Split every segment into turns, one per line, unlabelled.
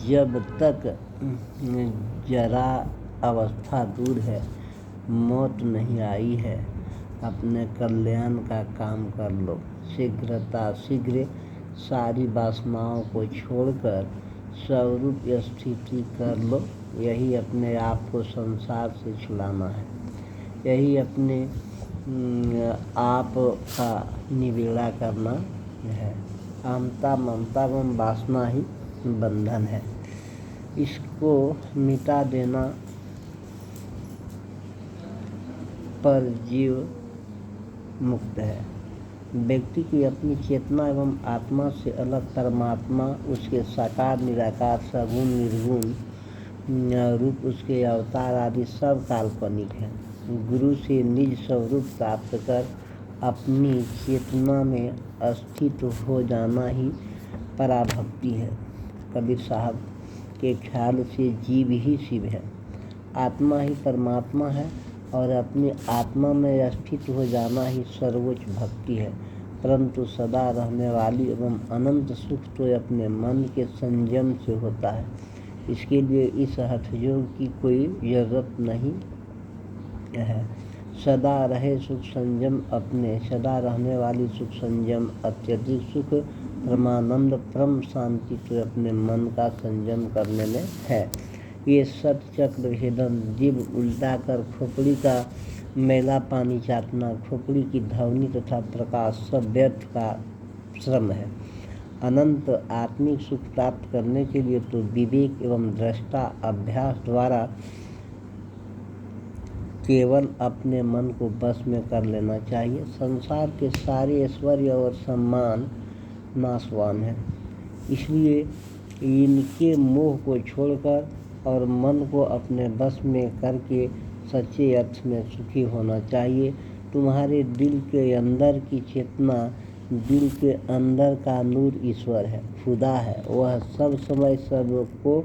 जब तक जरा अवस्था दूर है, मौत नहीं आई है, अपने कल्याण का काम कर लो। शीघ्र सारी वासनाओं को छोड़कर स्वरूप स्थिति कर लो। यही अपने आप को संसार से छुड़ाना है। यही अपने आप का निबेड़ा करना है। अहंता, ममता एवं वासना ही बंधन है। इसको मिटा देना पर जीव मुक्त है। व्यक्ति की अपनी चेतना एवं आत्मा से अलग परमात्मा, उसके साकार निराकार, सगुण निर्गुण रूप, उसके अवतार आदि सब काल्पनिक हैं। गुरु से निज स्वरूप प्राप्त कर अपनी चेतना में स्थित हो जाना ही पराभक्ति है। कबीर साहब के ख्याल से जीव ही शिव है, आत्मा ही परमात्मा है और अपनी आत्मा में स्थित हो जाना ही सर्वोच्च भक्ति है। परंतु सदा रहने वाली एवं अनंत सुख तो अपने मन के संयम से होता है। इसके लिए इस हठयोग की कोई जरूरत नहीं है। सदा रहे सुख संयम अपने, सदा रहने वाली सुख संयम, अत्यधिक सुख, परमानंद, परम शांति तो अपने मन का संयम करने में है। ये सत चक्र भेदन, जीव उल्टा कर खोपड़ी का मैला पानी चाटना, खोपड़ी की ध्वनि तथा प्रकाश सब व्यर्थ का श्रम है। अनंत आत्मिक सुख प्राप्त करने के लिए तो विवेक एवं दृष्टा अभ्यास द्वारा केवल अपने मन को बस में कर लेना चाहिए। संसार के सारे ऐश्वर्य और सम्मान नाशवान है, इसलिए इनके मोह को छोड़कर और मन को अपने बस में करके सच्चे अर्थ में सुखी होना चाहिए। तुम्हारे दिल के अंदर की चेतना, दिल के अंदर का नूर ईश्वर है, खुदा है। वह सब समय सबको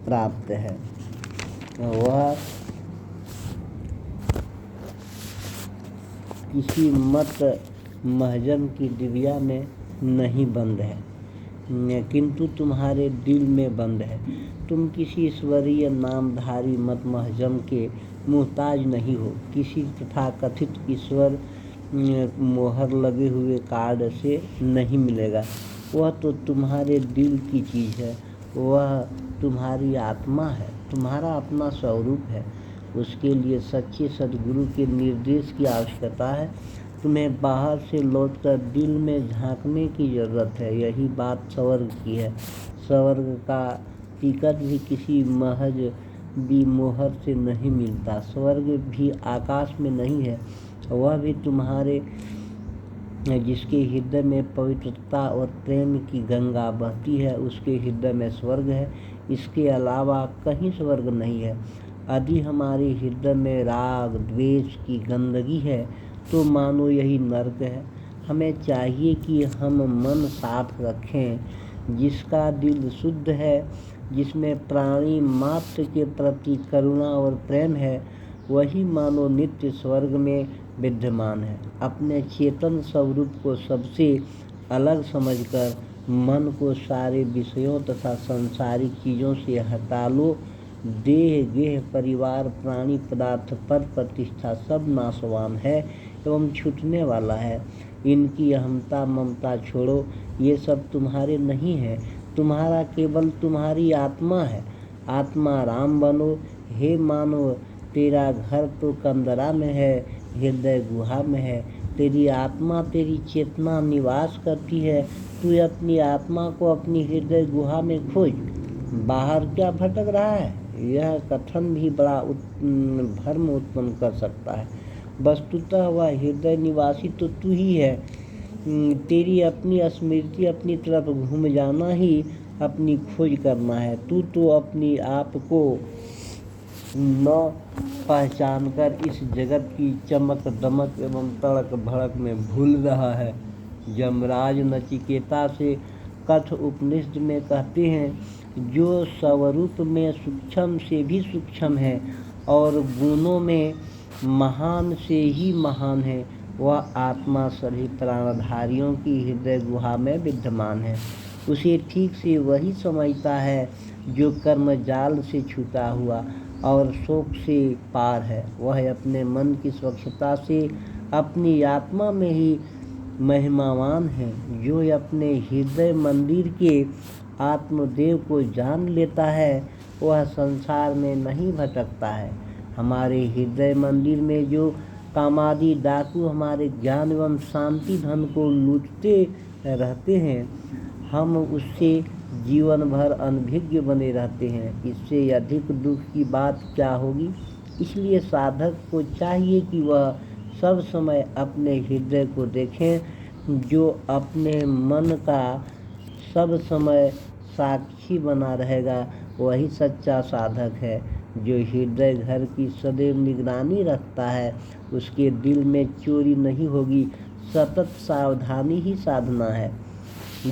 प्राप्त है। वह किसी मत महजम की दिव्या में नहीं बंद है, किंतु तुम्हारे दिल में बंद है। तुम किसी ईश्वरीय नामधारी मत महजम के मुहताज नहीं हो। किसी तथाकथित ईश्वर मोहर लगे हुए कार्ड से नहीं मिलेगा। वह तो तुम्हारे दिल की चीज़ है। वह तुम्हारी आत्मा है, तुम्हारा अपना स्वरूप है। उसके लिए सच्चे सद्गुरु के निर्देश की आवश्यकता है। तुम्हें बाहर से लौटकर दिल में झांकने की जरूरत है। यही बात स्वर्ग की है। स्वर्ग का टिकट भी किसी महज मोहर से नहीं मिलता। स्वर्ग भी आकाश में नहीं है, वह भी तुम्हारे जिसके हृदय में पवित्रता और प्रेम की गंगा बहती है, उसके हृदय में स्वर्ग है। इसके अलावा कहीं स्वर्ग नहीं है। यदि हमारे हृदय में राग द्वेष की गंदगी है तो मानो यही नर्क है। हमें चाहिए कि हम मन साफ रखें। जिसका दिल शुद्ध है, जिसमें प्राणी मात्र के प्रति करुणा और प्रेम है, वही मानो नित्य स्वर्ग में विद्यमान है। अपने चेतन स्वरूप को सबसे अलग समझकर मन को सारे विषयों तथा सांसारिक चीज़ों से हटा लो। देह, गेह, परिवार, प्राणी, पदार्थ, पद, प्रतिष्ठा सब नाशवान है एवं छूटने वाला है। इनकी अहंता ममता छोड़ो। ये सब तुम्हारे नहीं है, तुम्हारा केवल तुम्हारी आत्मा है। आत्मा राम बनो। हे मानव, तेरा घर तो कंदरा में है, हृदय गुहा में है। तेरी आत्मा, तेरी चेतना निवास करती है। तू अपनी आत्मा को अपनी हृदय गुहा में खोज। बाहर क्या भटक रहा है, यह कथन भी बड़ा भ्रम उत्पन्न कर सकता है। वस्तुतः वह हृदय निवासी तो तू ही है। तेरी अपनी स्मृति अपनी तरफ घूम जाना ही अपनी खोज करना है। तू तो अपनी आप को न पहचान कर इस जगत की चमक दमक एवं तड़क भड़क में भूल रहा है। यमराज नचिकेता से कथ उपनिषद में कहते हैं, जो स्वरूप में सूक्ष्म से भी सूक्ष्म है और गुणों में महान से ही महान है, वह आत्मा सभी प्राणधारियों की हृदय गुहा में विद्यमान है। उसे ठीक से वही समझता है जो कर्म जाल से छूटा हुआ और शोक से पार है। वह अपने मन की स्वच्छता से अपनी आत्मा में ही महिमावान है। जो अपने हृदय मंदिर के आत्मदेव को जान लेता है वह संसार में नहीं भटकता है। हमारे हृदय मंदिर में जो कामादि डाकू हमारे ज्ञान एवं शांति धन को लूटते रहते हैं, हम उससे जीवन भर अनभिज्ञ बने रहते हैं। इससे अधिक दुख की बात क्या होगी। इसलिए साधक को चाहिए कि वह सब समय अपने हृदय को देखें। जो अपने मन का सब समय साक्षी बना रहेगा वही सच्चा साधक है। जो हृदय घर की सदैव निगरानी रखता है उसके दिल में चोरी नहीं होगी। सतत सावधानी ही साधना है।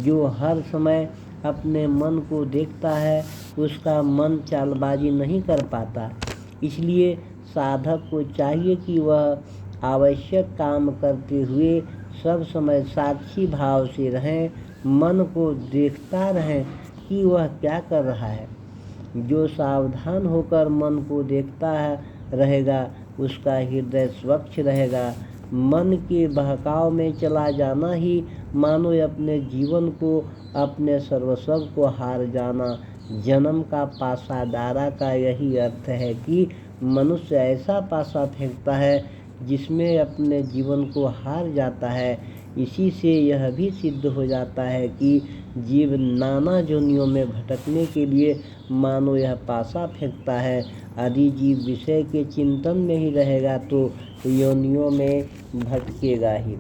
जो हर समय अपने मन को देखता है उसका मन चालबाजी नहीं कर पाता। इसलिए साधक को चाहिए कि वह आवश्यक काम करते हुए सब समय साक्षी भाव से रहें। मन को देखता रहें कि वह क्या कर रहा है। जो सावधान होकर मन को देखता रहेगा उसका हृदय स्वच्छ रहेगा। मन के बहकाव में चला जाना ही मानो अपने जीवन को, अपने सर्वस्व को हार जाना। जन्म का पासा डारा का यही अर्थ है कि मनुष्य ऐसा पासा फेंकता है जिसमें अपने जीवन को हार जाता है। इसी से यह भी सिद्ध हो जाता है कि जीव नाना योनियों में भटकने के लिए मानो यह पासा फेंकता है। यदि जीव विषय के चिंतन में ही रहेगा तो योनियों में भटकेगा ही।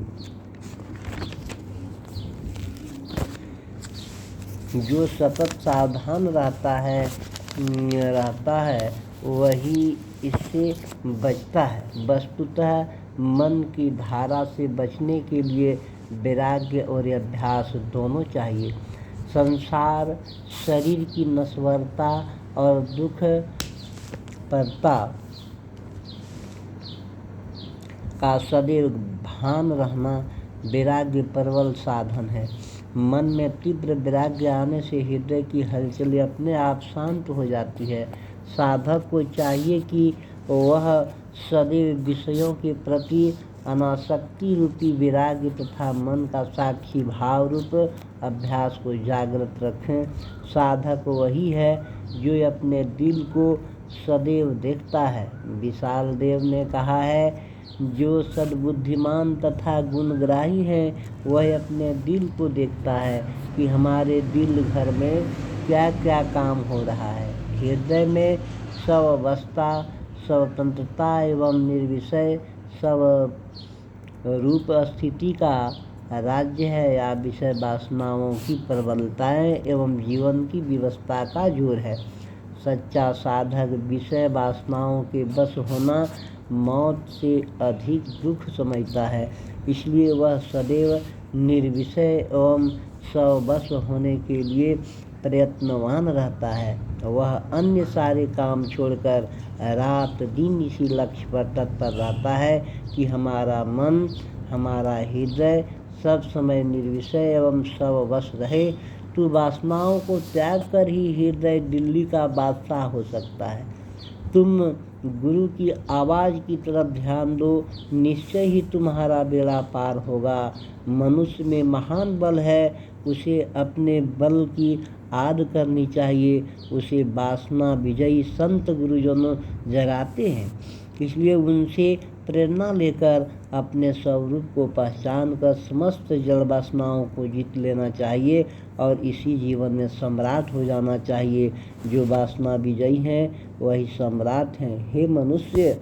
जो सतत सावधान रहता है वही इससे बचता है। वस्तुतः मन की धारा से बचने के लिए वैराग्य और अभ्यास दोनों चाहिए। संसार शरीर की नश्वरता और दुख परता का सदैव भान रहना वैराग्य प्रबल साधन है। मन में तीव्र वैराग्य आने से हृदय की हलचल अपने आप शांत हो जाती है। साधक को चाहिए कि वह सदैव विषयों के प्रति अनासक्ति रूपी वैराग्य तथा मन का साक्षी भाव रूप अभ्यास को जागृत रखें। साधक वही है जो अपने दिल को सदैव देखता है। विशाल देव ने कहा है, जो सद्बुद्धिमान तथा गुणग्राही है वह अपने दिल को देखता है कि हमारे दिल घर में क्या क्या काम हो रहा है। हृदय में सब अवस्था, स्वतंत्रता एवं निर्विषय सब रूप स्थिति का राज्य है या विषय वासनाओं की प्रबलताएं एवं जीवन की व्यवस्था का जोर है। सच्चा साधक विषय वासनाओं के बस होना मौत से अधिक दुख समझता है। इसलिए वह सदैव निर्विषय एवं स्वबस होने के लिए प्रयत्नवान रहता है। वह अन्य सारे काम छोड़कर रात दिन इसी लक्ष्य पर तत्पर रहता है कि हमारा मन, हमारा हृदय सब समय निर्विषय एवं स्वबस रहे। तो वासनाओं को त्याग कर ही हृदय दिल्ली का बादशाह हो सकता है। तुम गुरु की आवाज़ की तरफ ध्यान दो, निश्चय ही तुम्हारा बेड़ा पार होगा। मनुष्य में महान बल है, उसे अपने बल की आद करनी चाहिए। उसे वासना विजयी संत गुरुजन जगाते हैं। इसलिए उनसे प्रेरणा लेकर अपने स्वरूप को पहचान कर समस्त जड़ वासनाओं को जीत लेना चाहिए और इसी जीवन में सम्राट हो जाना चाहिए। जो वासना विजयी हैं वही सम्राट हैं। हे मनुष्य,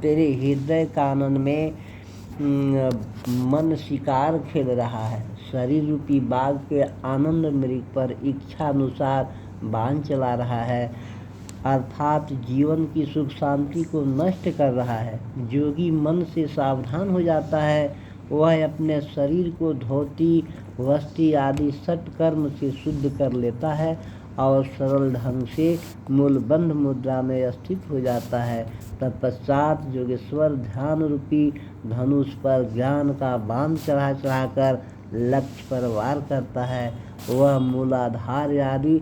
तेरे हृदय कानन में मन शिकार खेल रहा है। शरीर रूपी बाघ के आनंद मृग पर इच्छा अनुसार बाण चला रहा है, अर्थात जीवन की सुख शांति को नष्ट कर रहा है। जोगी मन से सावधान हो जाता है, वह अपने शरीर को धोती, वस्ती आदि सत्कर्म से शुद्ध कर लेता है और सरल ढंग से मूलबंध मुद्रा में स्थित हो जाता है। तत्पश्चात योगेश्वर ध्यान रूपी धनुष पर ज्ञान का बाण चढ़ाकर लक्ष्य पर वार करता है। वह मूलाधार आदि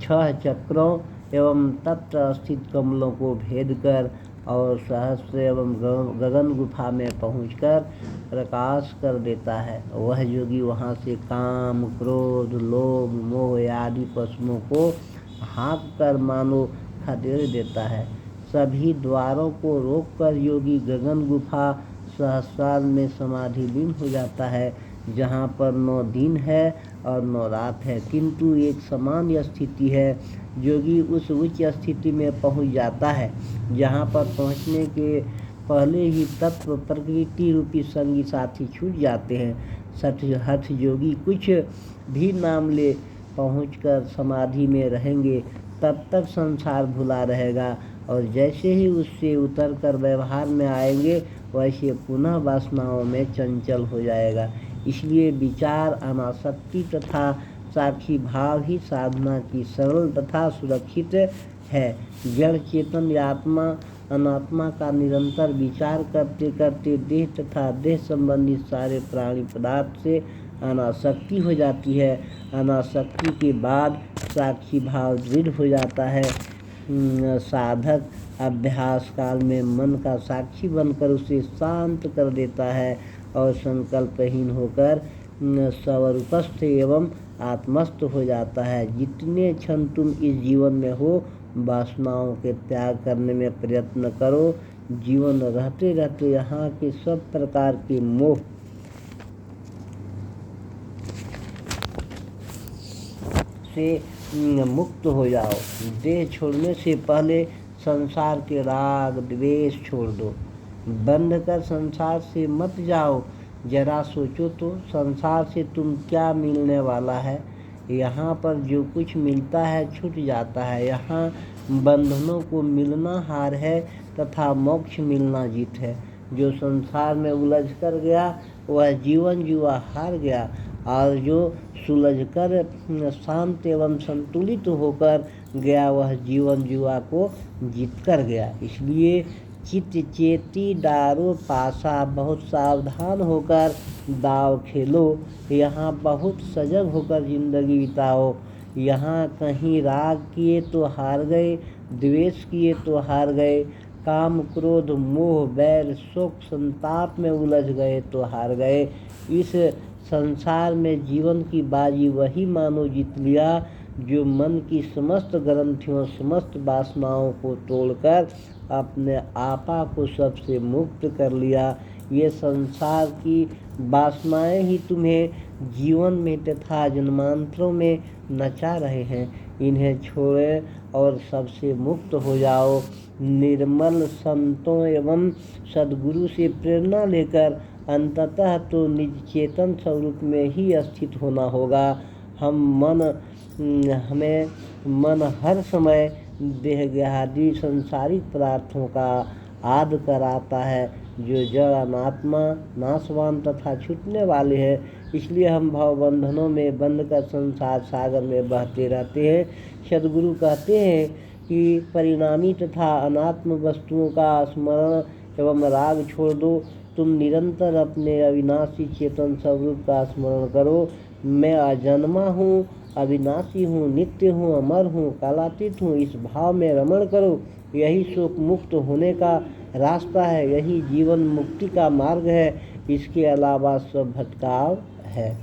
6 चक्रों एवं तत्र स्थित कमलों को भेद कर और सहस्र एवं गगन गुफा में पहुंचकर प्रकाश कर देता है। वह योगी वहां से काम, क्रोध, लोभ, मोह आदि पशुओं को हाँक कर मानो खदेड़ देता है। सभी द्वारों को रोककर योगी गगन गुफा सहस्रार में समाधिलीन हो जाता है, जहाँ पर 9 दिन है और 9 रात है, किंतु एक समान स्थिति है। योगी उस उच्च स्थिति में पहुँच जाता है जहाँ पर पहुँचने के पहले ही तत्व प्रकृति रूपी संगी साथी छूट जाते हैं। हठ योगी कुछ भी नाम ले पहुँचकर समाधि में रहेंगे, तब तक संसार भुला रहेगा, और जैसे ही उससे उतरकर व्यवहार में आएंगे वैसे पुनः वासनाओं में चंचल हो जाएगा। इसलिए विचार, अनासक्ति तथा साक्षी भाव ही साधना की सरल तथा सुरक्षित है। जड़ चेतन आत्मा अनात्मा का निरंतर विचार करते करते देह तथा देह संबंधी सारे प्राणी पदार्थ से अनासक्ति हो जाती है। अनासक्ति के बाद साक्षी भाव दृढ़ हो जाता है। साधक अभ्यास काल में मन का साक्षी बनकर उसे शांत कर देता है और संकल्पहीन होकर स्वरूपस्थ एवं आत्मस्थ हो जाता है। जितने क्षण तुम इस जीवन में हो, वासनाओं के त्याग करने में प्रयत्न करो। जीवन रहते रहते यहाँ के सब प्रकार के मोह से मुक्त हो जाओ। देह छोड़ने से पहले संसार के राग द्वेष छोड़ दो। बंध कर संसार से मत जाओ। जरा सोचो तो, संसार से तुम क्या मिलने वाला है। यहाँ पर जो कुछ मिलता है छूट जाता है। यहाँ बंधनों को मिलना हार है तथा मोक्ष मिलना जीत है। जो संसार में उलझ कर गया वह जीवन जुआ हार गया, और जो सुलझकर शांत एवं संतुलित होकर गया वह जीवन जुआ को जीत कर गया। इसलिए चित चेती डारो पासा, बहुत सावधान होकर दाव खेलो। यहाँ बहुत सजग होकर जिंदगी बिताओ। यहाँ कहीं राग किए तो हार गए, द्वेष किए तो हार गए, काम, क्रोध, मोह, बैर, शोक, संताप में उलझ गए तो हार गए। इस संसार में जीवन की बाजी वही मानो जीत लिया जो मन की समस्त ग्रंथियों, समस्त वासनाओं को तोड़कर अपने आपा को सबसे मुक्त कर लिया। ये संसार की वासनाएं ही तुम्हें जीवन में तथा जन्मांतरों में नचा रहे हैं। इन्हें छोड़े और सबसे मुक्त हो जाओ। निर्मल संतों एवं सद्गुरु से प्रेरणा लेकर अंततः तो निज चेतन स्वरूप में ही स्थित होना होगा। हमें मन हर समय देहग्यादि संसारिक पदार्थों का आद कराता है, जो जड़ अनात्मा, नाशवान तथा छूटने वाले हैं। इसलिए हम भवबंधनों में बंध कर संसार सागर में बहते रहते हैं। सद्गुरु कहते हैं कि परिणामी तथा अनात्म वस्तुओं का स्मरण एवं राग छोड़ दो। तुम निरंतर अपने अविनाशी चेतन स्वरूप का स्मरण करो। मैं अजन्मा हूँ, अविनाशी हूँ, नित्य हूँ, अमर हूँ, कालातीत हूँ। इस भाव में रमण करो। यही शोक मुक्त होने का रास्ता है, यही जीवन मुक्ति का मार्ग है। इसके अलावा सब भटकाव है।